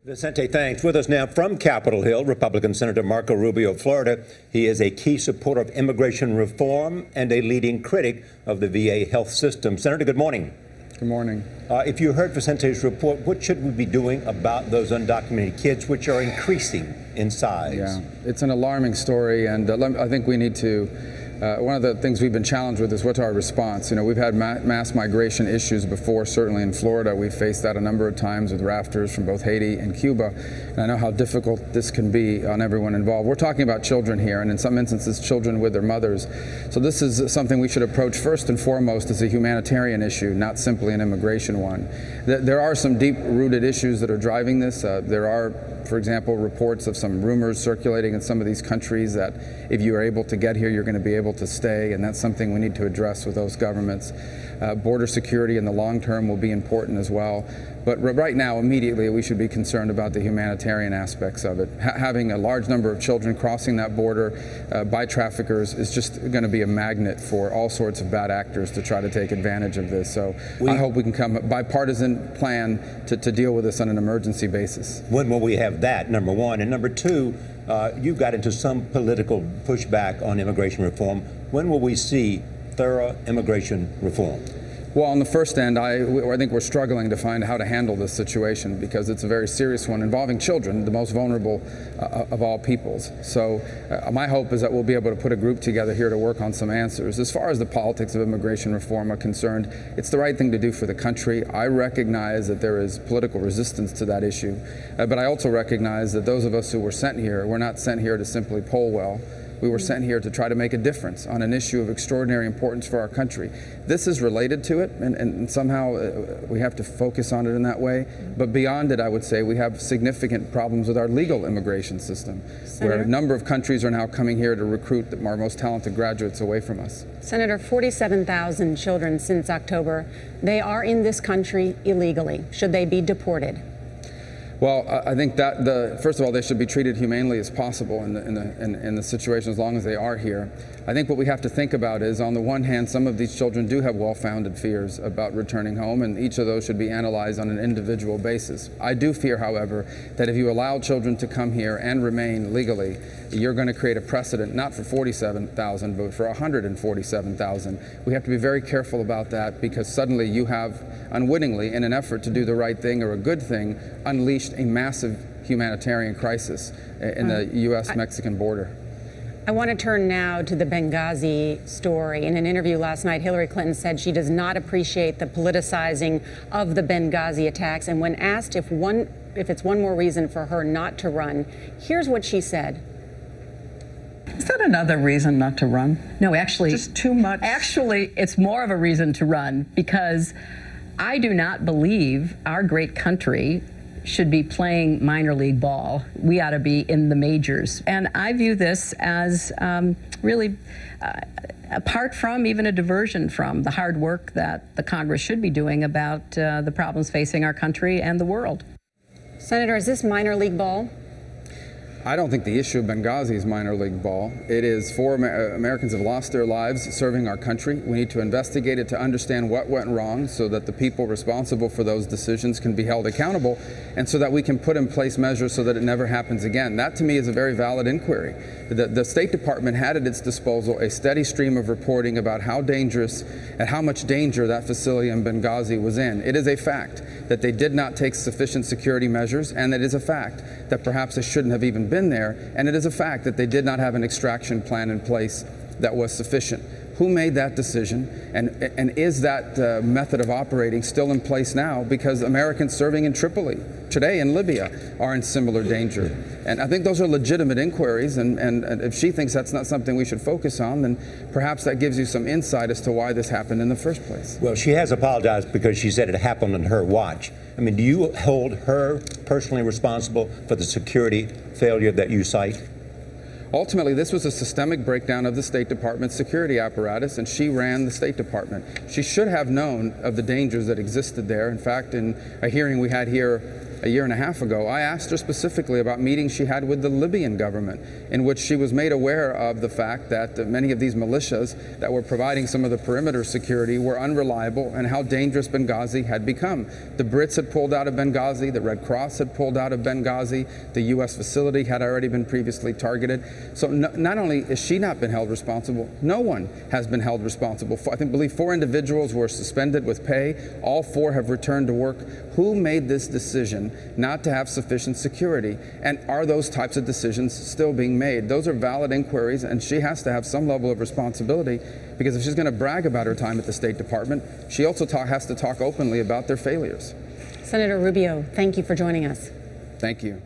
Vicente, thanks. With us now from Capitol Hill, Republican Senator Marco Rubio of Florida. He is a key supporter of immigration reform and a leading critic of the VA health system. Senator, good morning. Good morning. If you heard Vicente's report, what should we be doing about those undocumented kids, which are increasing in size? Yeah, it's an alarming story, and I think we need to. One of the things we've been challenged with is what's our response. You know, we've had mass migration issues before, certainly in Florida. We've faced that a number of times with rafters from both Haiti and Cuba. And I know how difficult this can be on everyone involved. We're talking about children here, and in some instances, children with their mothers. So this is something we should approach first and foremost as a humanitarian issue, not simply an immigration one. There are some deep-rooted issues that are driving this. There are, for example, reports of some rumors circulating in some of these countries that if you are able to get here, you're going to be able to stay, and that's something we need to address with those governments. Border security in the long term will be important as well. But right now, immediately, we should be concerned about the humanitarian aspects of it. Having a large number of children crossing that border by traffickers is just going to be a magnet for all sorts of bad actors to try to take advantage of this. So I hope we can come up with a bipartisan plan to deal with this on an emergency basis. When will we have that, number one? And number two, you got into some political pushback on immigration reform. When will we see thorough immigration reform? Well, on the first end, I think we're struggling to find how to handle this situation because it's a very serious one involving children, the most vulnerable of all peoples. So my hope is that we'll be able to put a group together here to work on some answers. As far as the politics of immigration reform are concerned, it's the right thing to do for the country. I recognize that there is political resistance to that issue, but I also recognize that those of us who were sent here, we're not sent here to simply poll well. We were sent here to try to make a difference on an issue of extraordinary importance for our country. This is related to it, and somehow we have to focus on it in that way. But beyond it, I would say we have significant problems with our legal immigration system, where a number of countries are now coming here to recruit our most talented graduates away from us. Senator, 47,000 children since October. They are in this country illegally. Should they be deported? Well, I think that first of all, they should be treated humanely as possible in the situation as long as they are here. I think what we have to think about is, on the one hand, some of these children do have well-founded fears about returning home, and each of those should be analyzed on an individual basis. I do fear, however, that if you allow children to come here and remain legally, you're going to create a precedent not for 47,000, but for 147,000. We have to be very careful about that because suddenly you have, unwittingly, in an effort to do the right thing or a good thing, unleashed a massive humanitarian crisis in the U.S.-Mexican border. I want to turn now to the Benghazi story. In an interview last night, Hillary Clinton said she does not appreciate the politicizing of the Benghazi attacks. And when asked if it's one more reason for her not to run, here's what she said. Is that another reason not to run? No, actually. Just too much? Actually, it's more of a reason to run because I do not believe our great country should be playing minor league ball. We ought to be in the majors. And I view this as really, apart from, even a diversion from the hard work that the Congress should be doing about the problems facing our country and the world. Senator, is this minor league ball? I don't think the issue of Benghazi is minor league ball. It is four Americans have lost their lives serving our country. We need to investigate it to understand what went wrong so that the people responsible for those decisions can be held accountable and so that we can put in place measures so that it never happens again. That, to me, is a very valid inquiry. The State Department had at its disposal a steady stream of reporting about how dangerous and how much danger that facility in Benghazi was in. It is a fact that they did not take sufficient security measures, and it is a fact that perhaps they shouldn't have even been there, and it is a fact that they did not have an extraction plan in place that was sufficient. Who made that decision, and is that method of operating still in place now? Because Americans serving in Tripoli today in Libya are in similar danger. And I think those are legitimate inquiries, and if she thinks that's not something we should focus on, then perhaps that gives you some insight as to why this happened in the first place. Well, she has apologized because she said it happened on her watch. I mean, do you hold her personally responsible for the security failure that you cite? Ultimately, this was a systemic breakdown of the State Department's security apparatus, and she ran the State Department. She should have known of the dangers that existed there. In fact, in a hearing we had here a year and a half ago, I asked her specifically about meetings she had with the Libyan government, in which she was made aware of the fact that many of these militias that were providing some of the perimeter security were unreliable and how dangerous Benghazi had become. The Brits had pulled out of Benghazi, the Red Cross had pulled out of Benghazi, the U.S. facility had already been previously targeted. So not only has she not been held responsible, no one has been held responsible. I believe 4 individuals were suspended with pay. All 4 have returned to work. Who made this decision not to have sufficient security? And are those types of decisions still being made? Those are valid inquiries, and she has to have some level of responsibility, because if she's going to brag about her time at the State Department, she also has to talk openly about their failures. Senator Rubio, thank you for joining us. Thank you.